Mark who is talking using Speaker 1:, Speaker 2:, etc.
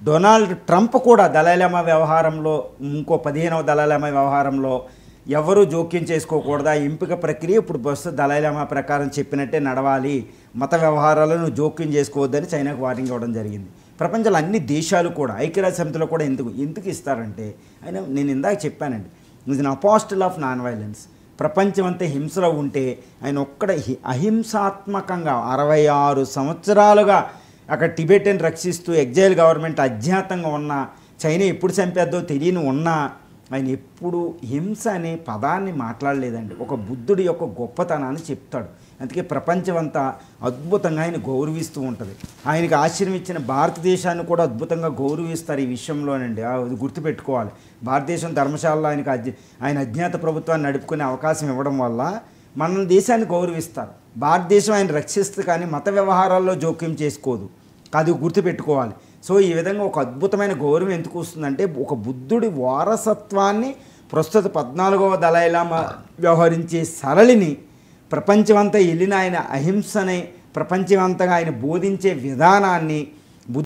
Speaker 1: Donald Trump కూడా Dalai Lama వ్యవహారంలో, ఇంకో 15వ దలైలామా వ్యవహారంలో ఎవరు జోక్యం చేసుకోకూడదా, ఎంపిక ప్రక్రియ ఇప్పుడు ప్రస్తుత దలైలామా ప్రకారం చెప్పినట్టే నడవాలి, మత వ్యవహారాలను జోక్యం చేసుకోవద్దని చైనాకు వార్నింగ్ ఇవ్వడం జరిగింది. ప్రపంచంలో అన్ని దేశాలు కూడా ఐక్యరాజ్య సమితిలో కూడా ఎందుకు ఇస్తారంటే, నేను ఇందాక చెప్పానండి, is an apostle of non violence. ప్రపంచం అంతా హింసలో ఉంటే ఆయన ఒక్కడ అహింసాత్మకంగా 66 సంవత్సరాలుగా అక్కడ టిబెట్ని రక్షిస్తూ ఎగ్జైల్ గవర్నమెంట్ అజ్ఞాతంగా ఉన్న, చైనా ఎప్పుడు చంపేద్దో తెలియని ఉన్నా ఆయన ఎప్పుడు హింస అనే పదాన్ని మాట్లాడలేదండి. ఒక బుద్ధుడి యొక్క గొప్పతనాన్ని చెప్తాడు. అందుకే ప్రపంచం అంతా అద్భుతంగా ఆయన గౌరవిస్తూ ఉంటుంది. ఆయనకి ఆశ్రయం ఇచ్చిన భారతదేశాన్ని కూడా అద్భుతంగా గౌరవిస్తారు ఈ విషయంలోనండి. అది గుర్తుపెట్టుకోవాలి. భారతదేశం ధర్మశాలలో ఆయన అజ్ఞాత ప్రభుత్వాన్ని నడుపుకునే అవకాశం ఇవ్వడం వల్ల మన దేశాన్ని గౌరవిస్తారు. భారతదేశం ఆయన రక్షిస్తుంది కానీ మత వ్యవహారాల్లో జోక్యం చేసుకోదు. అది గుర్తుపెట్టుకోవాలి. సో ఈ విధంగా ఒక అద్భుతమైన గౌరవం ఎందుకు వస్తుందంటే, ఒక బుద్ధుడి వారసత్వాన్ని ప్రస్తుత 14వ దలైలామా వ్యవహరించే సరళిని ప్రపంచమంతా వెళ్ళిన ఆయన అహింసని, ప్రపంచమంతగా ఆయన బోధించే విధానాన్ని